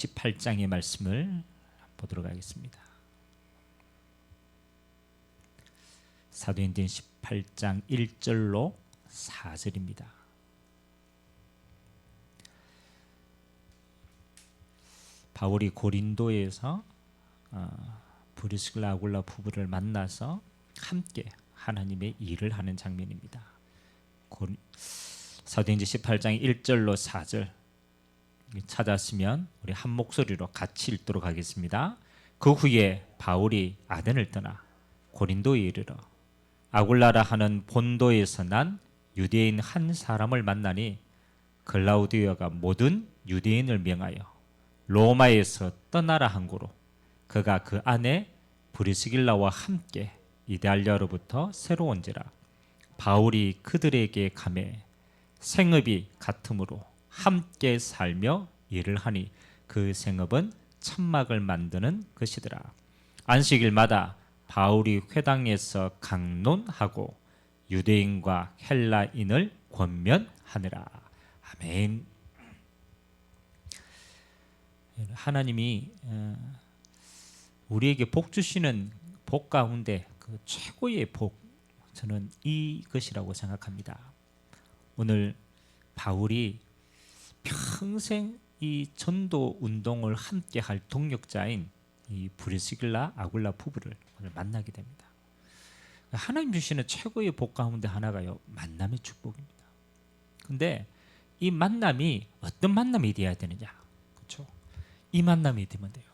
18장의 말씀을 보도록 하겠습니다. 사도행전 18장 1절로 4절입니다. 바울이 고린도에서 브리스길라 아굴라 부부를 만나서 함께 하나님의 일을 하는 장면입니다. 사도행전 18장 1절로 4절 찾았으면 우리 한 목소리로 같이 읽도록 하겠습니다. 그 후에 바울이 아덴을 떠나 고린도에 이르러 아굴라라 하는 본도에서 난 유대인 한 사람을 만나니 글라우디오가 모든 유대인을 명하여 로마에서 떠나라 한고로 그가 그 안에 브리스길라와 함께 이달리아로부터 새로 온지라. 바울이 그들에게 가매 생업이 같으므로 함께 살며 일을 하니 그 생업은 천막을 만드는 것이더라. 안식일마다 바울이 회당에서 강론하고 유대인과 헬라인을 권면하느라. 아멘. 하나님이 우리에게 복 주시는 복 가운데 그 최고의 복, 저는 이것이라고 생각합니다. 오늘 바울이 평생 이 전도 운동을 함께 할 동력자인 이 브리스길라 아굴라 부부를 오늘 만나게 됩니다. 하나님 주시는 최고의 복 가운데 하나가요, 만남의 축복입니다. 근데 이 만남이 어떤 만남이 되어야 되느냐? 그렇죠? 이 만남이 되면 돼요.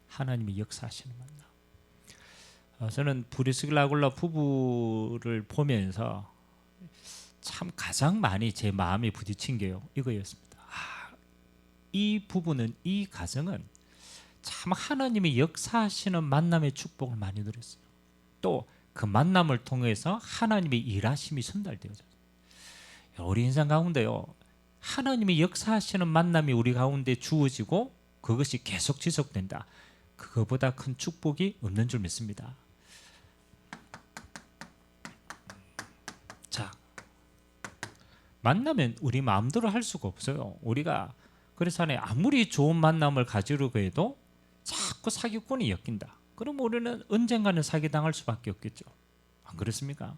하나님이 역사하시는 만남. 저는 브리스길라 아굴라 부부를 보면서 참 가장 많이 제 마음에 부딪힌 게요, 이거였습니다. 이 부부는, 이 가정은 참 하나님이 역사하시는 만남의 축복을 많이 누렸어요. 또 그 만남을 통해서 하나님의 일하심이 전달되어져요. 우리 인생 가운데요, 하나님이 역사하시는 만남이 우리 가운데 주어지고 그것이 계속 지속된다. 그거보다 큰 축복이 없는 줄 믿습니다. 자, 만나면 우리 마음대로 할 수가 없어요. 우리가 그래서 아무리 좋은 만남을 가지려고 해도 자꾸 사기꾼이 엮인다. 그럼 우리는 언젠가는 사기당할 수밖에 없겠죠. 안 그렇습니까?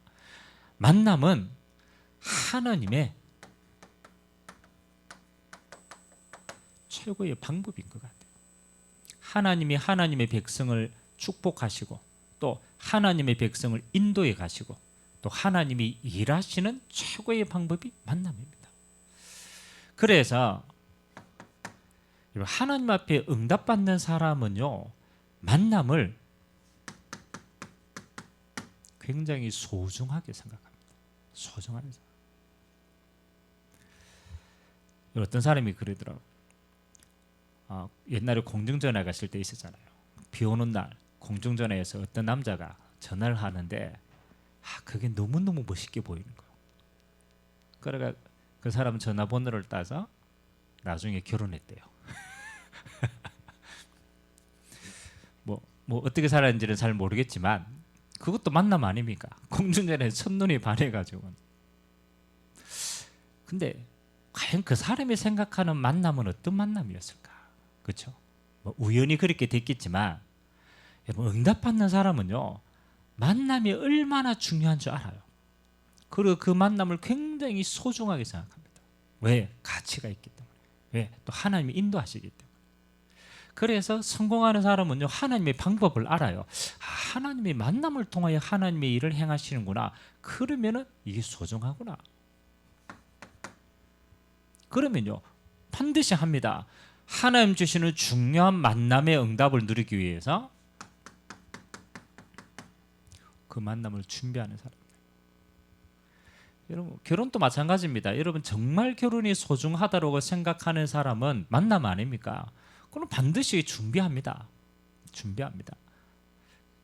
만남은 하나님의 최고의 방법인 것 같아요. 하나님이 하나님의 백성을 축복하시고 또 하나님의 백성을 인도해 가시고 또 하나님이 일하시는 최고의 방법이 만남입니다. 그래서 하나님 앞에 응답받는 사람은요, 만남을 굉장히 소중하게 생각합니다. 소중한 사람. 어떤 사람이 그러더라고요. 옛날에 공중전화 갔을 때 있었잖아요. 비 오는 날 공중전화에서 어떤 남자가 전화를 하는데 그게 너무너무 멋있게 보이는 거예요. 그러니까 그 사람 전화번호를 따서 나중에 결혼했대요. 뭐 어떻게 살았는지는 잘 모르겠지만 그것도 만남 아닙니까? 공중전화에서 첫눈이 반해가지고. 근데 과연 그 사람이 생각하는 만남은 어떤 만남이었을까? 그렇죠? 우연히 그렇게 됐겠지만 응답받는 사람은요, 만남이 얼마나 중요한 줄 알아요. 그리고 그 만남을 굉장히 소중하게 생각합니다. 왜? 가치가 있기 때문에. 왜? 또 하나님이 인도하시기 때문에. 그래서 성공하는 사람은요, 하나님의 방법을 알아요. 하나님의 만남을 통하여 하나님의 일을 행하시는구나. 그러면은 이게 소중하구나. 그러면요, 반드시 합니다. 하나님 주시는 중요한 만남의 응답을 누리기 위해서 그 만남을 준비하는 사람이에요. 여러분, 결혼도 마찬가지입니다. 여러분, 정말 결혼이 소중하다고 생각하는 사람은 만남 아닙니까? 그럼 반드시 준비합니다. 준비합니다.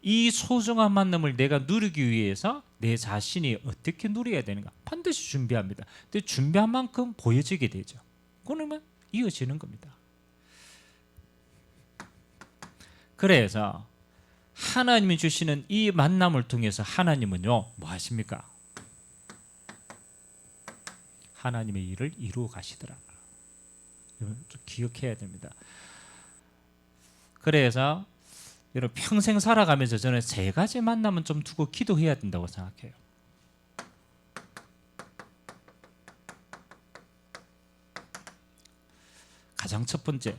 이 소중한 만남을 내가 누리기 위해서 내 자신이 어떻게 누려야 되는가? 반드시 준비합니다. 근데 준비한 만큼 보여지게 되죠. 그러면 이어지는 겁니다. 그래서 하나님이 주시는 이 만남을 통해서 하나님은요, 뭐 하십니까? 하나님의 일을 이루어 가시더라. 좀 기억해야 됩니다. 그래서 여러분 평생 살아가면서 저는 세 가지 만남은 좀 두고 기도해야 된다고 생각해요. 가장 첫 번째,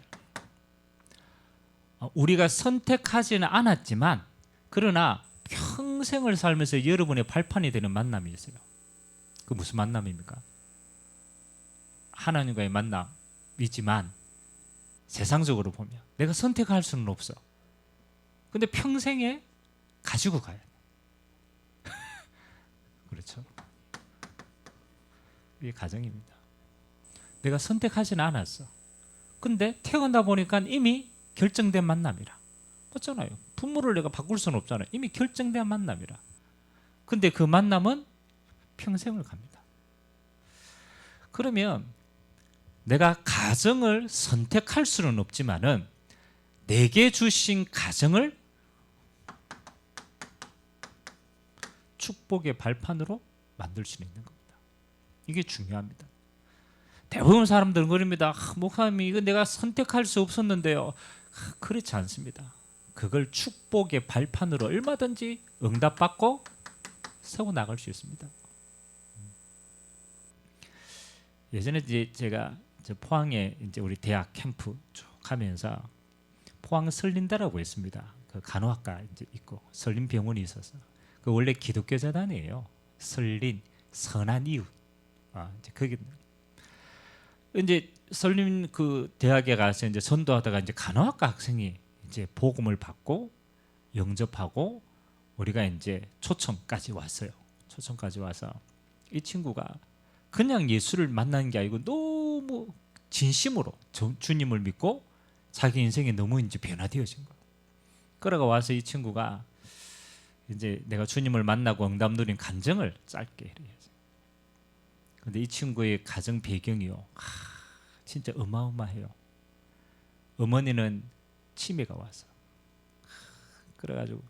우리가 선택하지는 않았지만 그러나 평생을 살면서 여러분의 발판이 되는 만남이 있어요. 그 무슨 만남입니까? 하나님과의 만남이지만 세상적으로 보면 내가 선택할 수는 없어. 근데 평생에 가지고 가야 돼. 그렇죠? 이게 가정입니다. 내가 선택하지는 않았어. 근데 태어나 보니까 이미 결정된 만남이라. 맞잖아요. 부모를 내가 바꿀 수는 없잖아요. 이미 결정된 만남이라. 근데 그 만남은 평생을 갑니다. 그러면 내가 가정을 선택할 수는 없지만은 내게 주신 가정을 축복의 발판으로 만들 수 있는 겁니다. 이게 중요합니다. 대부분 사람들은 그럽니다. 목사님, 이거 내가 선택할 수 없었는데요. 그렇지 않습니다. 그걸 축복의 발판으로 얼마든지 응답받고 세워나갈 수 있습니다. 예전에 이제 제가 포항에 이제 우리 대학 캠프 쭉 가면서 포항 설린대라고 있습니다. 그 간호학과 이제 있고 설린병원이 있어서 그 원래 기독교 재단이에요. 설린 선한 이웃. 이제 거기 이제 설린 그 대학에 가서 이제 선도하다가 이제 간호학과 학생이 이제 복음을 받고 영접하고 우리가 이제 초청까지 왔어요. 초청까지 와서 이 친구가 그냥 예수를 만나는 게 아니고 너무 진심으로 주님을 믿고 자기 인생이 너무 이제 변화되어진 거예요. 그러가 와서 이 친구가 이제 내가 주님을 만나고 응답 누린 간증을 짧게 해야지. 근데 이 친구의 가정 배경이요, 진짜 어마어마해요. 어머니는 치매가 와서 그래가지고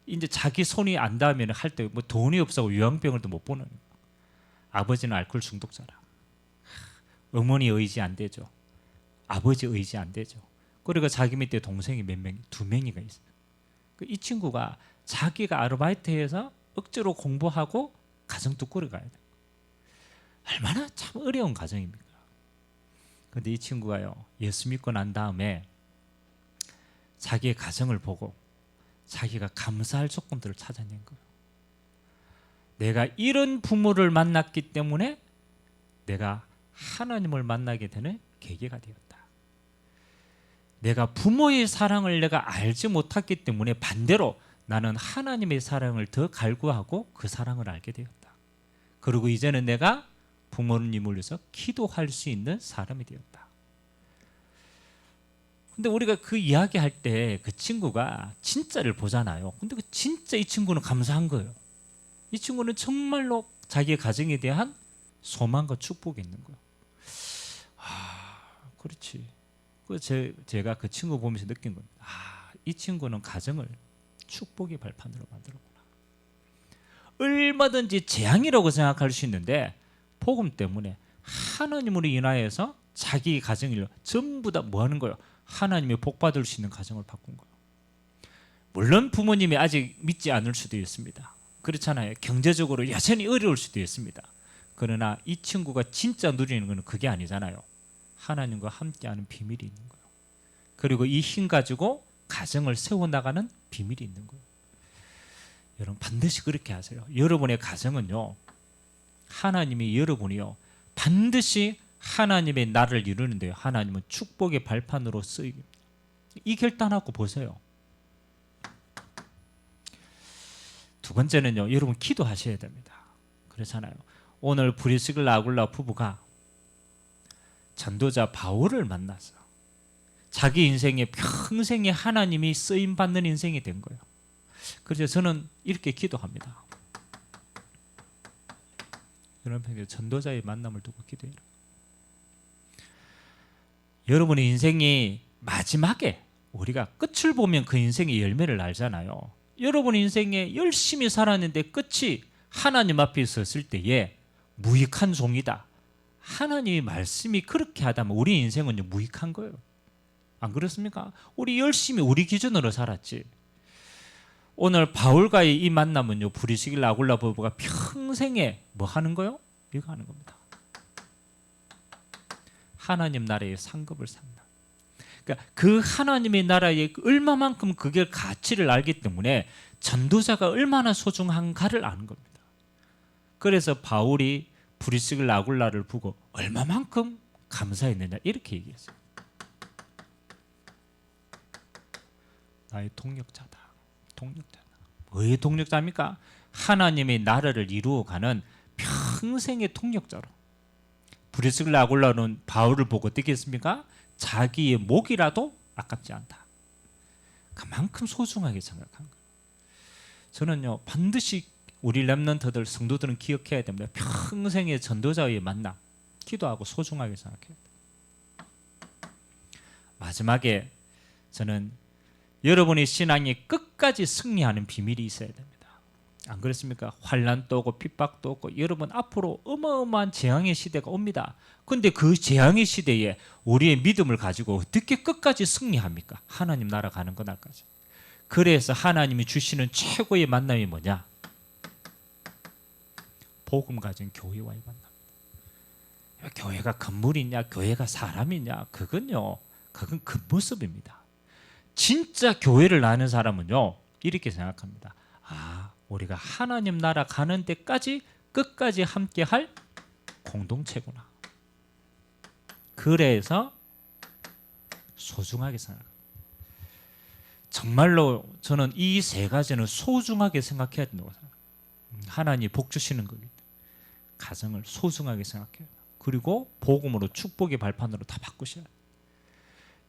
이제 자기 손이 안 닿으면 할 때 뭐 돈이 없어서 요양병원도 못 보는 거예요. 아버지는 알코올 중독자라. 어머니 의지 안 되죠. 아버지 의지 안 되죠. 그리고 자기 밑에 동생이 몇 명, 2명이가 있어요. 이 친구가 자기가 아르바이트해서 억지로 공부하고 가정도 꾸려가야 돼요. 얼마나 참 어려운 가정입니까? 그런데 이 친구가요, 예수 믿고 난 다음에 자기의 가정을 보고 자기가 감사할 조건들을 찾아낸 거예요. 내가 이런 부모를 만났기 때문에 내가 하나님을 만나게 되는 계기가 되었다. 내가 부모의 사랑을 내가 알지 못했기 때문에 반대로 나는 하나님의 사랑을 더 갈구하고 그 사랑을 알게 되었다. 그리고 이제는 내가 부모님을 위해서 기도할 수 있는 사람이 되었다. 근데 우리가 그 이야기할 때 그 친구가 진짜를 보잖아요. 근데 그 진짜 이 친구는 감사한 거예요. 이 친구는 정말로 자기의 가정에 대한 소망과 축복이 있는 거예요. 그렇지. 제가 그 친구 보면서 느낀 겁니다. 이 친구는 가정을 축복의 발판으로 만들었구나. 얼마든지 재앙이라고 생각할 수 있는데 복음 때문에 하나님으로 인하여서 자기 가정을 전부 다 뭐 하는 거예요? 하나님의 복 받을 수 있는 가정을 바꾼 거예요. 물론 부모님이 아직 믿지 않을 수도 있습니다. 그렇잖아요. 경제적으로 여전히 어려울 수도 있습니다. 그러나 이 친구가 진짜 누리는 것은 그게 아니잖아요. 하나님과 함께하는 비밀이 있는 거예요. 그리고 이 힘 가지고 가정을 세워나가는 비밀이 있는 거예요. 여러분 반드시 그렇게 하세요. 여러분의 가정은요, 하나님이 여러분이요 반드시 하나님의 나를 이루는데요, 하나님은 축복의 발판으로 쓰입니다. 이 결단하고 보세요. 두 번째는요, 여러분 기도하셔야 됩니다. 그렇잖아요. 오늘 브리스길라 아굴라 부부가 전도자 바울을 만나서 자기 인생에 평생에 하나님이 쓰임받는 인생이 된 거예요. 그래서 저는 이렇게 기도합니다. 여러분 전도자의 만남을 두고 기도해요. 여러분의 인생이 마지막에 우리가 끝을 보면 그 인생의 열매를 알잖아요. 여러분 인생에 열심히 살았는데 끝이 하나님 앞에 섰을 때에 무익한 종이다, 하나님의 말씀이 그렇게 하다면 우리 인생은 무익한 거예요. 안 그렇습니까? 우리 열심히 우리 기준으로 살았지. 오늘 바울과의 이 만남은요, 브리스길라 아굴라 부부가 평생에 뭐 하는 거요? 이거 하는 겁니다. 하나님 나라의 상급을 산다. 그러니까 그 하나님의 나라의 얼마만큼 그게 가치를 알기 때문에 전도자가 얼마나 소중한가를 아는 겁니다. 그래서 바울이 브리스길라 아굴라를 보고 얼마만큼 감사했느냐 이렇게 얘기했어요. 나의 동력자다. 동력자다. 왜 동력자입니까? 하나님의 나라를 이루어가는 평생의 동력자로. 브리스길라 아굴라는 바울을 보고 어떻게 했습니까? 자기의 목이라도 아깝지 않다. 그만큼 소중하게 생각한 거예요. 저는요, 반드시 우리 렘넌트들 성도들은 기억해야 됩니다. 평생의 전도자의 만남, 기도하고 소중하게 생각해야 돼요. 마지막에 저는 여러분의 신앙이 끝까지 승리하는 비밀이 있어야 됩니다. 안 그렇습니까? 환난도 오고 핍박도 오고 여러분 앞으로 어마어마한 재앙의 시대가 옵니다. 그런데 그 재앙의 시대에 우리의 믿음을 가지고 어떻게 끝까지 승리합니까? 하나님 나라 가는 그날까지. 그래서 하나님이 주시는 최고의 만남이 뭐냐? 복음 가진 교회와의 만남. 교회가 건물이냐 교회가 사람이냐 그건 겉모습입니다. 진짜 교회를 아는 사람은요 이렇게 생각합니다. 아, 우리가 하나님 나라 가는 데까지 끝까지 함께 할 공동체구나. 그래서 소중하게 생각합니다. 정말로 저는 이 세 가지는 소중하게 생각해야 된다고 생각합니다. 하나님이 복 주시는 거기 때문에 가정을 소중하게 생각해요. 그리고 복음으로 축복의 발판으로 다 바꾸셔야 돼요.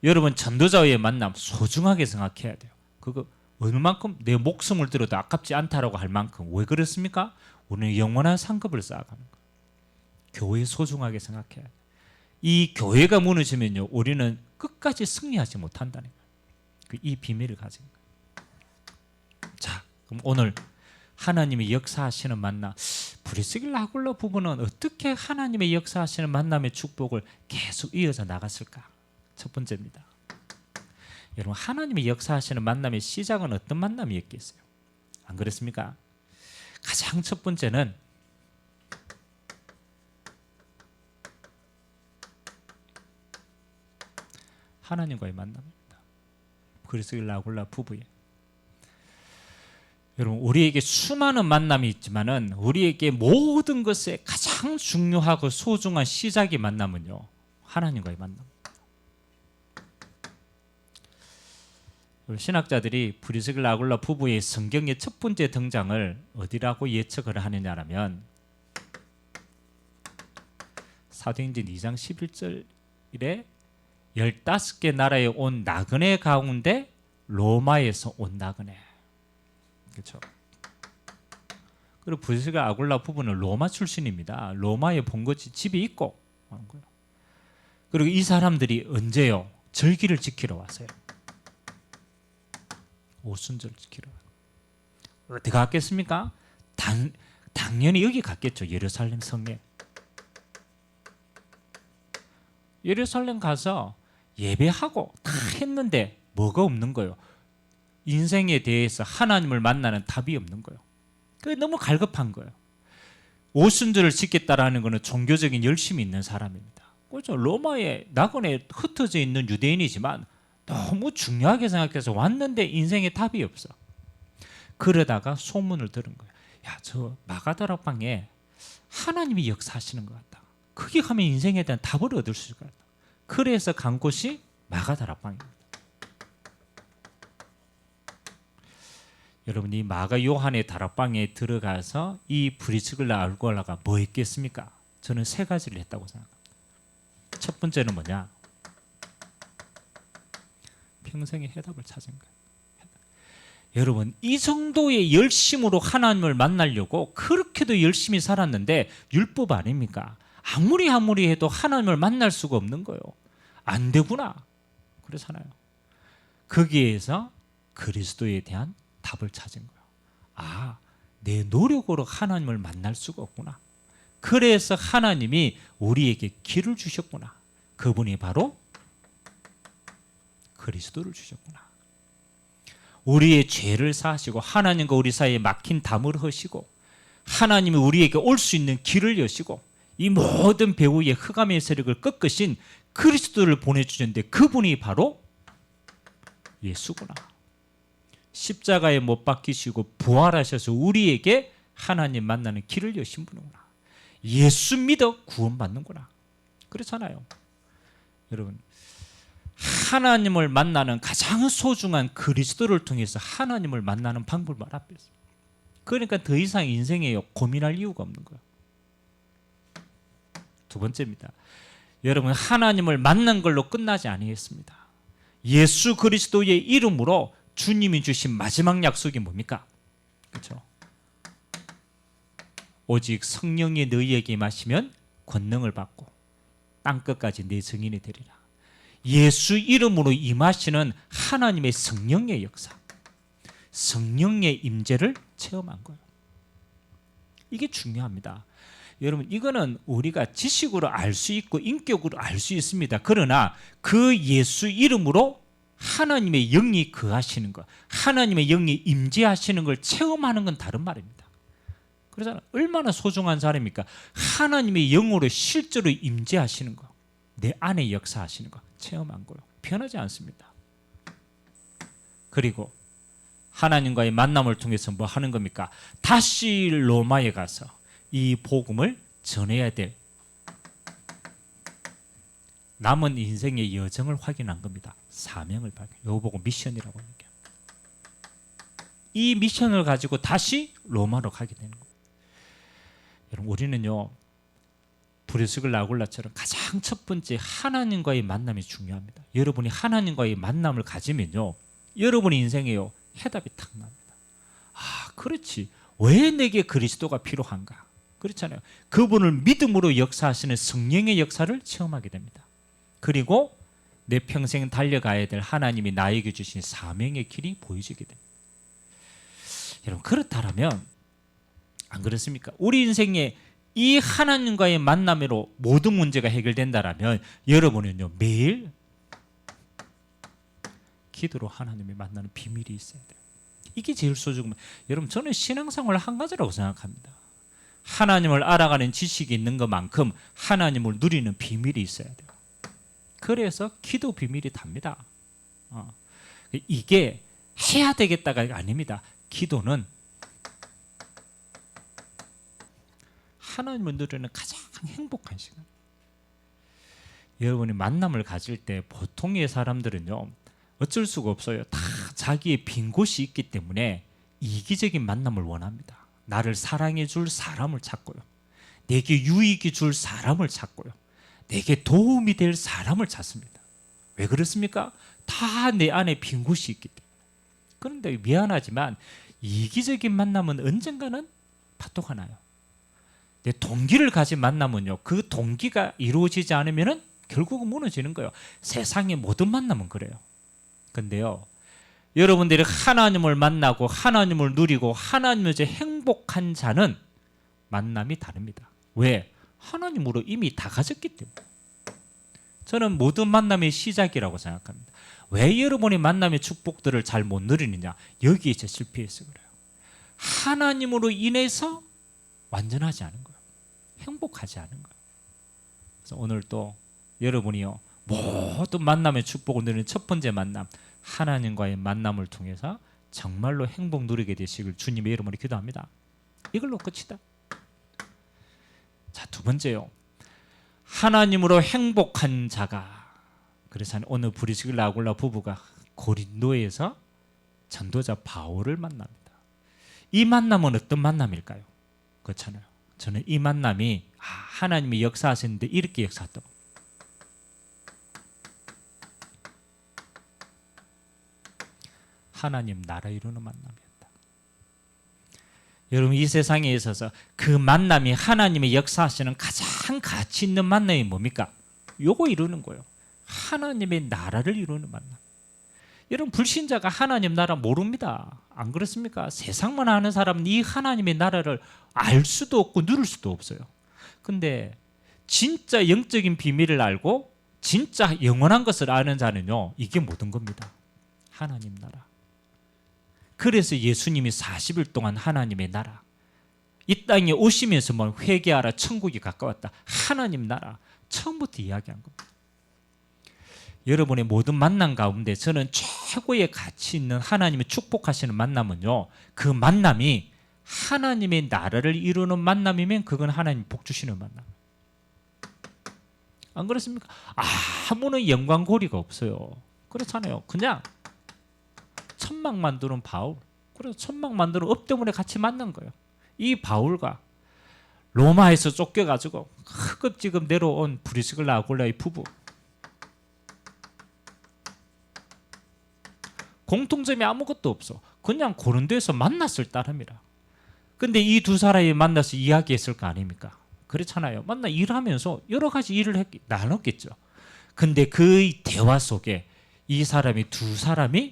여러분 전도자와의 만남 소중하게 생각해야 돼요. 그거 얼마만큼 내 목숨을 들어도 아깝지 않다라고 할 만큼. 왜 그렇습니까? 우리는 영원한 상급을 쌓아가는 거예요. 교회 소중하게 생각해야 돼요. 이 교회가 무너지면요 우리는 끝까지 승리하지 못한다는 거예요. 이 비밀을 가진 거예요. 자, 그럼 오늘 하나님의 역사하시는 만남, 브리스길라 아굴라 부부는 어떻게 하나님의 역사하시는 만남의 축복을 계속 이어져 나갔을까? 첫 번째입니다. 여러분, 하나님의 역사하시는 만남의 시작은 어떤 만남이었겠어요? 안 그렇습니까? 가장 첫 번째는 하나님과의 만남입니다. 브리스길라 아굴라 부부의. 여러분, 우리에게 수많은 만남이 있지만은 우리에게 모든 것에 가장 중요하고 소중한 시작의 만남은요 하나님과의 만남. 신학자들이 브리스길라 아굴라 부부의 성경의 첫 번째 등장을 어디라고 예측을 하느냐라면 사도행전 2장 11절에 15개 나라에 온 나그네 가운데 로마에서 온 나그네. 그렇죠? 그리고 브리스길라 아굴라 부부는 로마 출신입니다. 로마에 본거지 집이 있고 하는 거예요. 그리고 이 사람들이 언제요? 절기를 지키러 왔어요. 오순절 지키러. 어디 갔겠습니까? 당연히 여기 갔겠죠. 예루살렘 성에. 예루살렘 가서 예배하고 다 했는데 뭐가 없는 거예요? 인생에 대해서 하나님을 만나는 답이 없는 거예요. 그게 너무 갈급한 거예요. 오순절을 지켰다라는 것은 종교적인 열심이 있는 사람입니다. 그렇죠. 로마의 나그네에 흩어져 있는 유대인이지만 너무 중요하게 생각해서 왔는데 인생에 답이 없어. 그러다가 소문을 들은 거예요. 야, 저 마가다락방에 하나님이 역사하시는 것 같다. 거기 가면 인생에 대한 답을 얻을 수 있을 것 같다. 그래서 간 곳이 마가다락방입니다. 여러분, 이 마가 요한의 다락방에 들어가서 이 브리스길라 아굴라가 뭐 했겠습니까? 저는 세 가지를 했다고 생각합니다. 첫 번째는 뭐냐? 평생의 해답을 찾은 거예요. 여러분, 이 정도의 열심으로 하나님을 만나려고 그렇게도 열심히 살았는데 율법 아닙니까? 아무리 해도 하나님을 만날 수가 없는 거예요. 안 되구나. 그렇잖아요. 거기에서 그리스도에 대한 답을 찾은 거예요. 아, 내 노력으로 하나님을 만날 수가 없구나. 그래서 하나님이 우리에게 길을 주셨구나. 그분이 바로 그리스도를 주셨구나. 우리의 죄를 사하시고 하나님과 우리 사이에 막힌 담을 허시고 하나님이 우리에게 올 수 있는 길을 여시고 이 모든 배후의 흑암의 세력을 꺾으신 그리스도를 보내주셨는데 그분이 바로 예수구나. 십자가에 못 박히시고 부활하셔서 우리에게 하나님 만나는 길을 여신 분이구나. 예수 믿어 구원받는구나. 그렇잖아요. 여러분, 하나님을 만나는 가장 소중한 그리스도를 통해서 하나님을 만나는 방법을 말합니다. 그러니까 더 이상 인생에 고민할 이유가 없는 거예요. 두 번째입니다. 여러분, 하나님을 만난 걸로 끝나지 아니했습니다. 예수 그리스도의 이름으로 주님이 주신 마지막 약속이 뭡니까? 그렇죠? 오직 성령이 너희에게 임하시면 권능을 받고 땅끝까지 내 증인이 되리라. 예수 이름으로 임하시는 하나님의 성령의 역사, 성령의 임재를 체험한 거예요. 이게 중요합니다. 여러분, 이거는 우리가 지식으로 알 수 있고 인격으로 알 수 있습니다. 그러나 그 예수 이름으로 하나님의 영이 거하시는 것, 하나님의 영이 임재하시는 걸 체험하는 건 다른 말입니다. 그러잖아. 얼마나 소중한 사람입니까? 하나님의 영으로 실제로 임재하시는 것, 내 안에 역사하시는 것 체험한 거예요. 변하지 않습니다. 그리고 하나님과의 만남을 통해서 뭐 하는 겁니까? 다시 로마에 가서 이 복음을 전해야 될 남은 인생의 여정을 확인한 겁니다. 사명을 발견. 이거 보고 미션이라고 얘기합니다. 이 미션을 가지고 다시 로마로 가게 되는 겁니다. 여러분, 우리는요, 브리스글 라굴라처럼 가장 첫 번째 하나님과의 만남이 중요합니다. 여러분이 하나님과의 만남을 가지면요, 여러분의 인생에요 해답이 탁 납니다. 아, 그렇지. 왜 내게 그리스도가 필요한가? 그렇잖아요. 그분을 믿음으로 역사하시는 성령의 역사를 체험하게 됩니다. 그리고 내 평생 달려가야 될 하나님이 나에게 주신 사명의 길이 보여지게 됩니다. 여러분, 그렇다면 안 그렇습니까? 우리 인생에 이 하나님과의 만남으로 모든 문제가 해결된다라면 여러분은요, 매일 기도로 하나님을 만나는 비밀이 있어야 돼요. 이게 제일 소중한. 여러분, 저는 신앙생활 한 가지라고 생각합니다. 하나님을 알아가는 지식이 있는 것만큼 하나님을 누리는 비밀이 있어야 돼요. 그래서 기도 비밀이 답니다. 이게 해야 되겠다가 아닙니다. 기도는 하나님을 누리는 가장 행복한 시간. 여러분이 만남을 가질 때 보통의 사람들은요, 어쩔 수가 없어요. 다 자기의 빈 곳이 있기 때문에 이기적인 만남을 원합니다. 나를 사랑해 줄 사람을 찾고요, 내게 유익이 줄 사람을 찾고요, 내게 도움이 될 사람을 찾습니다. 왜 그렇습니까? 다 내 안에 빈 곳이 있기 때문에. 그런데 미안하지만 이기적인 만남은 언젠가는 파토가 나요. 내 동기를 가진 만남은요, 그 동기가 이루어지지 않으면 결국은 무너지는 거예요. 세상의 모든 만남은 그래요. 근데요, 여러분들이 하나님을 만나고 하나님을 누리고 하나님을 이제 행복한 자는 만남이 다릅니다. 왜? 하나님으로 이미 다 가졌기 때문에. 저는 모든 만남의 시작이라고 생각합니다. 왜 여러분이 만남의 축복들을 잘 못 누리느냐? 여기에 제 실패해서 그래요. 하나님으로 인해서 완전하지 않은 거예요. 행복하지 않은 거예요. 그래서 오늘 또 여러분이요, 모든 만남의 축복을 누리는 첫 번째 만남, 하나님과의 만남을 통해서 정말로 행복 누리게 되시길 주님의 이름으로 기도합니다. 이걸로 끝이다. 자, 두 번째요, 하나님으로 행복한 자가. 그래서 오늘 브리스길라 아굴라 부부가 고린도에서 전도자 바울을 만납니다. 이 만남은 어떤 만남일까요? 그렇잖아요. 저는 이 만남이 하나님이 역사하셨는데 이렇게 역사했다고. 하나님 나라 이루는 만남이었다. 여러분, 이 세상에 있어서 그 만남이 하나님의 역사하시는 가장 가치 있는 만남이 뭡니까? 요거 이루는 거예요. 하나님의 나라를 이루는 만남. 여러분, 불신자가 하나님 나라 모릅니다. 안 그렇습니까? 세상만 아는 사람은 이 하나님의 나라를 알 수도 없고 누릴 수도 없어요. 근데 진짜 영적인 비밀을 알고 진짜 영원한 것을 아는 자는요, 이게 모든 겁니다. 하나님 나라. 그래서 예수님이 40일 동안 하나님의 나라, 이 땅에 오시면서 뭐 회개하라, 천국이 가까웠다, 하나님 나라 처음부터 이야기한 겁니다. 여러분의 모든 만남 가운데 저는 최고의 가치 있는 하나님의 축복하시는 만남은요, 그 만남이 하나님의 나라를 이루는 만남이면 그건 하나님 복 주시는 만남. 안 그렇습니까? 아무런 연관고리가 없어요. 그렇잖아요. 그냥 천막 만드는 바울, 그래서 천막 만드는 업 때문에 같이 만난 거예요. 이 바울과 로마에서 쫓겨가지고 허겁지겁 내려온 브리스길라 아굴라의 부부, 공통점이 아무것도 없어. 그냥 고린도에서 만났을 따름이라. 근데 이 두 사람이 만나서 이야기했을 거 아닙니까? 그렇잖아요. 만나 일하면서 여러 가지 일을 나눴겠죠. 근데 그 대화 속에 이 사람이, 두 사람이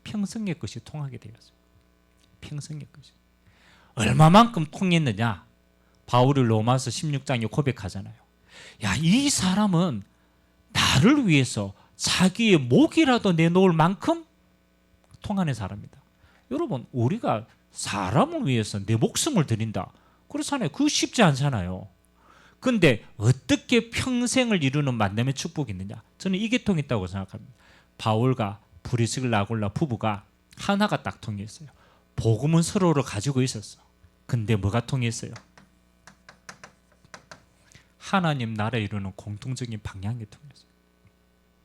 평생의 것이 통하게 되었어요. 평생의 것이. 얼마만큼 통했느냐? 바울이 로마서 16장에 고백하잖아요. 야, 이 사람은 나를 위해서 자기의 목이라도 내놓을 만큼 통하는 사람이다. 여러분, 우리가 사람을 위해서 내 목숨을 드린다, 그렇잖아요. 그거 쉽지 않잖아요. 근데 어떻게 평생을 이루는 만남의 축복이 있느냐? 저는 이게 통했다고 생각합니다. 바울과 브리스길라 아굴라 부부가 하나가 딱 통했어요. 복음은 서로를 가지고 있었어. 근데 뭐가 통했어요? 하나님 나라 이루는 공통적인 방향이 통했어요.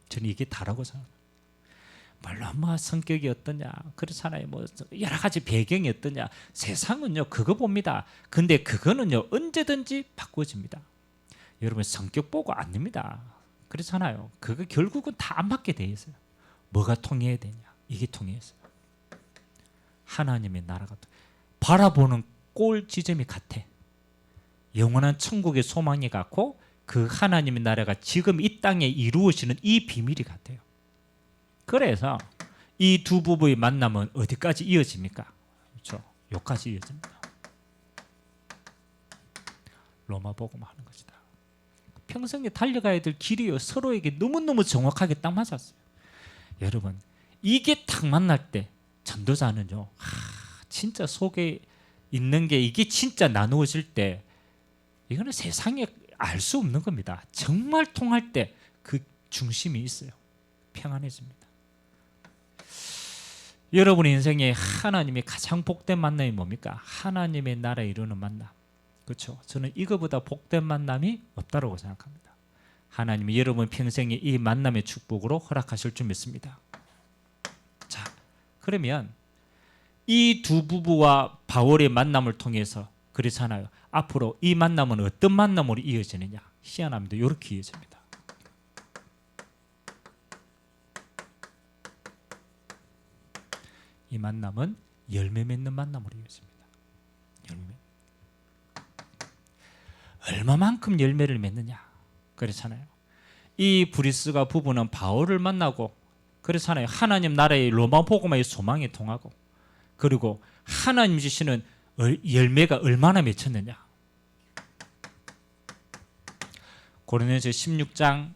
저는 이게 다라고 생각합니다. 물론 뭐 성격이 어떠냐, 그렇잖아요. 뭐 여러 가지 배경이 어떠냐, 세상은요 그거 봅니다. 근데 그거는요 언제든지 바꿔집니다. 여러분, 성격 보고 안 됩니다. 그렇잖아요. 그거 결국은 다 안 맞게 돼 있어요. 뭐가 통해야 되냐? 이게 통했어요. 하나님의 나라가 바라보는 골 지점이 같아. 영원한 천국의 소망이 같고, 그 하나님의 나라가 지금 이 땅에 이루어지는 이 비밀이 같아요. 그래서 이 두 부부의 만남은 어디까지 이어집니까? 그렇죠. 여기까지 이어집니다. 로마 복음 하는 것이다. 평생에 달려가야 될 길이요, 서로에게 너무너무 정확하게 딱 맞았어요. 여러분, 이게 딱 만날 때 전도자는요, 진짜 속에 있는 게 이게 진짜 나누어질 때, 이거는 세상에 알 수 없는 겁니다. 정말 통할 때 그 중심이 있어요. 평안해집니다. 여러분의 인생에 하나님의 가장 복된 만남이 뭡니까? 하나님의 나라 이루는 만남. 그렇죠? 저는 이거보다 복된 만남이 없다고 생각합니다. 하나님이 여러분 평생에 이 만남의 축복으로 허락하실 줄 믿습니다. 자, 그러면 이 두 부부와 바울의 만남을 통해서 그렇잖아요. 앞으로 이 만남은 어떤 만남으로 이어지느냐? 희한합니다. 이렇게 이어집니다. 이 만남은 열매 맺는 만남으로 이어집니다. 열매. 얼마만큼 열매를 맺느냐? 그렇잖아요. 이 브리스가 부부는 바울을 만나고, 그렇잖아요. 하나님 나라의 로마 복음의 소망에 통하고, 그리고 하나님 주시는 열매가 얼마나 맺혔느냐? 고린도전서 16장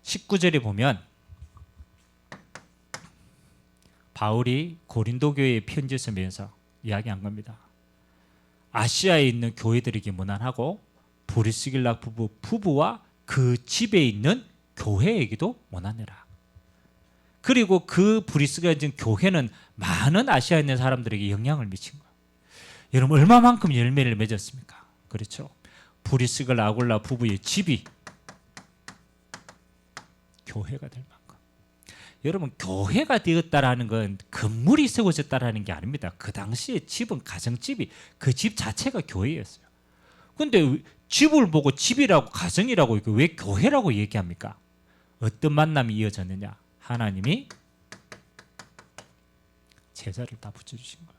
19절에 보면 바울이 고린도 교회에 편지 쓰면서 이야기한 겁니다. 아시아에 있는 교회들에게 문안하고 브리스길라 부부와 그 집에 있는 교회에게도 문안해라. 그리고 그 브리스가 있는 교회는 많은 아시아에 있는 사람들에게 영향을 미친 거예요. 여러분, 얼마만큼 열매를 맺었습니까? 그렇죠. 브리스길라 아굴라 부부의 집이 교회가 될 만큼. 여러분, 교회가 되었다라는 건 건물이 세워졌다라는 게 아닙니다. 그 당시에 집은 가정집이, 그 집 자체가 교회였어요. 근데 집을 보고 집이라고, 가정이라고, 왜 교회라고 얘기합니까? 어떤 만남이 이어졌느냐? 하나님이 제자를 다 붙여주신 거예요.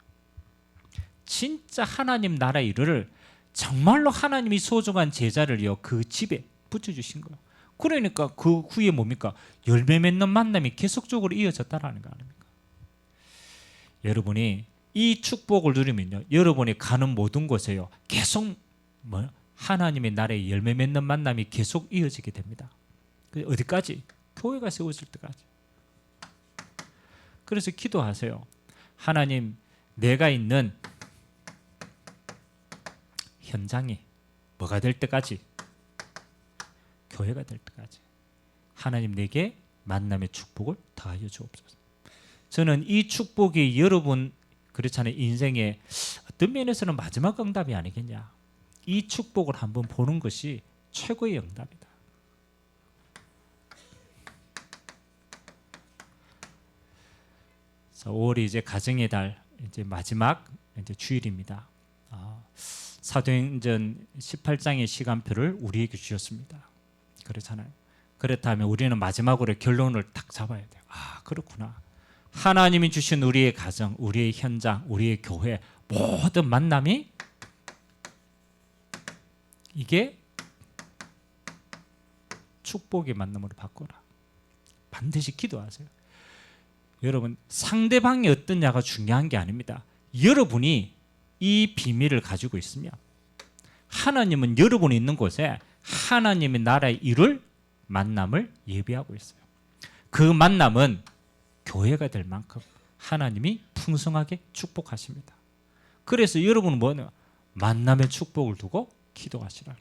진짜 하나님 나라 일을 정말로 하나님이 소중한 제자를요, 그 집에 붙여주신 거예요. 그러니까 그 후에 뭡니까? 열매 맺는 만남이 계속적으로 이어졌다라는 거 아닙니까? 여러분이 이 축복을 누리면요, 여러분이 가는 모든 곳에요 계속 하나님의 나라의 열매 맺는 만남이 계속 이어지게 됩니다. 어디까지? 교회가 세워질 때까지. 그래서 기도하세요. 하나님, 내가 있는 현장이 뭐가 될 때까지, 교회가 될 때까지 하나님 내게 만남의 축복을 더하여 주옵소서. 저는 이 축복이 여러분 그렇잖아요, 인생의 어떤 면에서는 마지막 응답이 아니겠냐. 이 축복을 한번 보는 것이 최고의 응답이다. 5월이 이제 가정의 달, 이제 마지막 이제 주일입니다. 사도행전 18장의 시간표를 우리에게 주셨습니다. 그렇잖아요. 그렇다면 우리는 마지막으로 결론을 딱 잡아야 돼요. 그렇구나. 하나님이 주신 우리의 가정, 우리의 현장, 우리의 교회 모든 만남이 이게 축복의 만남으로 바꿔라. 반드시 기도하세요. 여러분, 상대방이 어떠냐가 중요한 게 아닙니다. 여러분이 이 비밀을 가지고 있으면 하나님은 여러분이 있는 곳에 하나님의 나라의 이룰 만남을 예비하고 있어요. 그 만남은 교회가 될 만큼 하나님이 풍성하게 축복하십니다. 그래서 여러분은 뭐냐? 만남의 축복을 두고 기도하시라.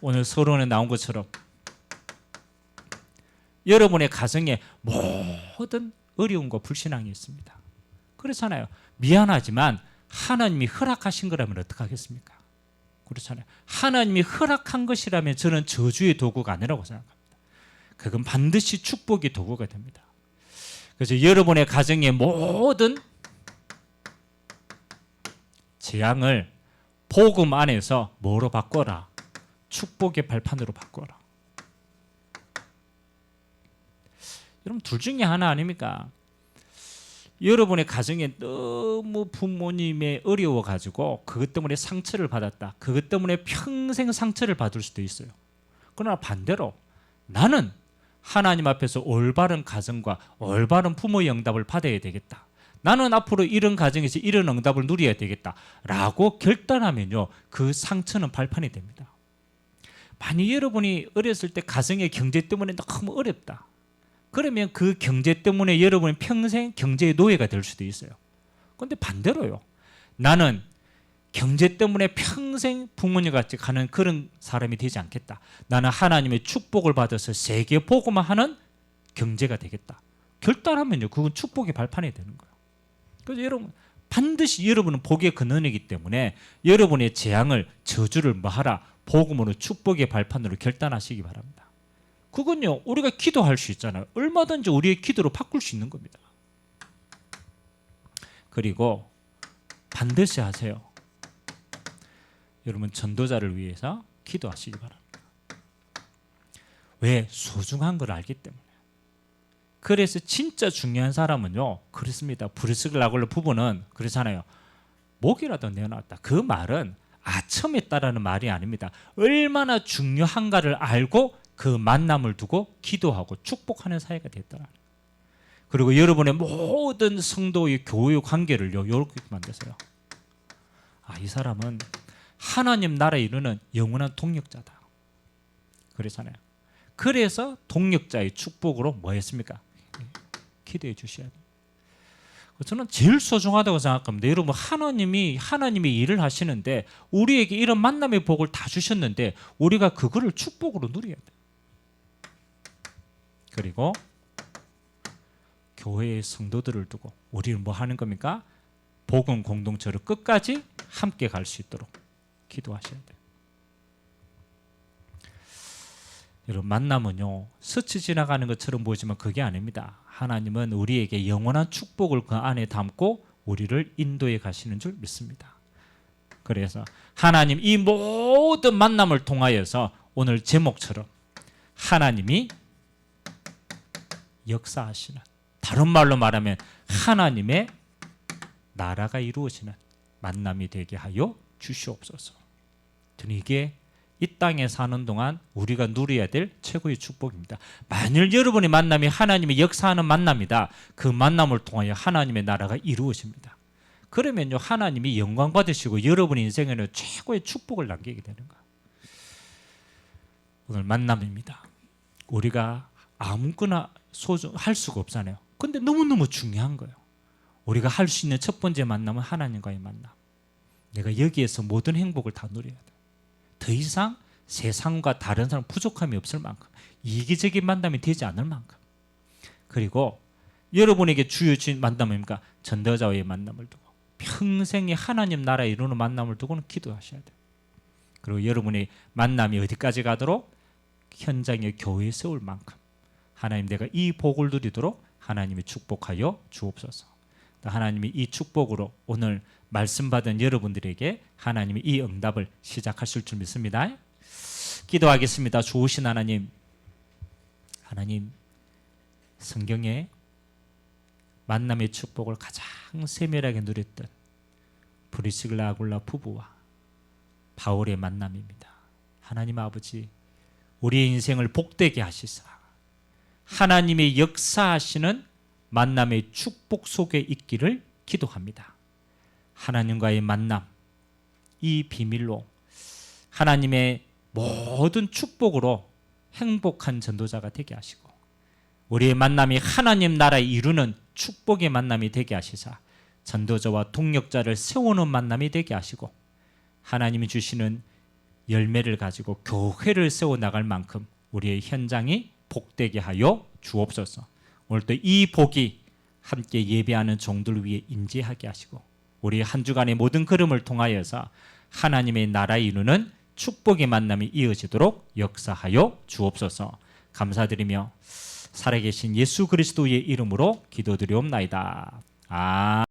오늘 서론에 나온 것처럼 여러분의 가정에 모든 어려움과 불신앙이 있습니다. 그렇잖아요. 미안하지만 하나님이 허락하신 거라면 어떡하겠습니까? 그렇잖아요. 하나님이 허락한 것이라면 저는 저주의 도구가 아니라고 생각합니다. 그건 반드시 축복의 도구가 됩니다. 그래서 여러분의 가정의 모든 재앙을 복음 안에서 뭐로 바꿔라? 축복의 발판으로 바꿔라. 여러분, 둘 중에 하나 아닙니까? 여러분의 가정에 너무 부모님의 어려워가지고 그것 때문에 상처를 받았다. 그것 때문에 평생 상처를 받을 수도 있어요. 그러나 반대로 나는 하나님 앞에서 올바른 가정과 올바른 부모의 응답을 받아야 되겠다. 나는 앞으로 이런 가정에서 이런 응답을 누려야 되겠다라고 결단하면요, 그 상처는 발판이 됩니다. 만약 여러분이 어렸을 때 가정의 경제 때문에 너무 어렵다. 그러면 그 경제 때문에 여러분이 평생 경제의 노예가 될 수도 있어요. 그런데 반대로요, 나는 경제 때문에 평생 부모님 같이 가는 그런 사람이 되지 않겠다. 나는 하나님의 축복을 받아서 세계 복음화 하는 경제가 되겠다. 결단하면요, 그건 축복의 발판이 되는 거예요. 그래서 여러분, 반드시 여러분은 복의 근원이기 때문에 여러분의 재앙을, 저주를 뭐하라? 복음으로 축복의 발판으로 결단하시기 바랍니다. 그건요, 우리가 기도할 수 있잖아요. 얼마든지 우리의 기도로 바꿀 수 있는 겁니다. 그리고 반드시 하세요. 여러분, 전도자를 위해서 기도하시기 바랍니다. 왜? 소중한 걸 알기 때문에. 그래서 진짜 중요한 사람은요, 그렇습니다. 브리스길라굴러 부부는 그렇잖아요. 목이라도 내어놨다. 그 말은 아첨했다라는 말이 아닙니다. 얼마나 중요한가를 알고 그 만남을 두고 기도하고 축복하는 사이가 됐더라. 그리고 여러분의 모든 성도의 교육 관계를요, 이렇게 만드세요. 이 사람은 하나님 나라에 이르는 영원한 동력자다. 그렇잖아요. 그래서 동력자의 축복으로 뭐 했습니까? 기도해 주셔야 돼요. 저는 제일 소중하다고 생각합니다. 여러분, 하나님이 일을 하시는데 우리에게 이런 만남의 복을 다 주셨는데 우리가 그거를 축복으로 누려야 돼요. 그리고 교회의 성도들을 두고 우리는 뭐 하는 겁니까? 복음 공동체로 끝까지 함께 갈 수 있도록 기도하셔야 돼요. 여러분, 만남은요, 스쳐 지나가는 것처럼 보이지만 그게 아닙니다. 하나님은 우리에게 영원한 축복을 그 안에 담고 우리를 인도해 가시는 줄 믿습니다. 그래서 하나님 이 모든 만남을 통하여서 오늘 제목처럼 하나님이 역사하시는, 다른 말로 말하면 하나님의 나라가 이루어지는 만남이 되게 하여 주시옵소서. 저는 이게 이 땅에 사는 동안 우리가 누려야 될 최고의 축복입니다. 만일 여러분의 만남이 하나님의 역사하는 만남이다, 그 만남을 통하여 하나님의 나라가 이루어집니다. 그러면요 하나님이 영광 받으시고 여러분 인생에는 최고의 축복을 남기게 되는 거예요. 오늘 만남입니다. 우리가 아무거나 할 수가 없잖아요. 근데 너무너무 중요한 거예요. 우리가 할 수 있는 첫 번째 만남은 하나님과의 만남. 내가 여기에서 모든 행복을 다 누려야 돼. 더 이상 세상과 다른 사람 부족함이 없을 만큼 이기적인 만남이 되지 않을 만큼. 그리고 여러분에게 주어진 만남입니까? 전도자와의 만남을 두고 평생에 하나님 나라에 이루는 만남을 두고는 기도하셔야 돼요. 그리고 여러분의 만남이 어디까지 가도록 현장에 교회 세울 만큼 하나님 내가 이 복을 누리도록 하나님이 축복하여 주옵소서. 하나님이 이 축복으로 오늘 말씀 받은 여러분들에게 하나님이 이 응답을 시작하실 줄 믿습니다. 기도하겠습니다. 좋으신 하나님, 하나님 성경에 만남의 축복을 가장 세밀하게 누렸던 브리스길라 아굴라 부부와 바울의 만남입니다. 하나님 아버지, 우리의 인생을 복되게 하시사 하나님의 역사하시는 만남의 축복 속에 있기를 기도합니다. 하나님과의 만남, 이 비밀로 하나님의 모든 축복으로 행복한 전도자가 되게 하시고 우리의 만남이 하나님 나라에 이루는 축복의 만남이 되게 하시사 전도자와 동력자를 세우는 만남이 되게 하시고 하나님이 주시는 열매를 가지고 교회를 세워나갈 만큼 우리의 현장이 복되게 하여 주옵소서. 오늘도 이 복이 함께 예배하는 종들 위에 임재하게 하시고 우리 한 주간의 모든 걸음을 통하여서 하나님의 나라에 이루는 축복의 만남이 이어지도록 역사하여 주옵소서. 감사드리며 살아계신 예수 그리스도의 이름으로 기도드리옵나이다. 아멘.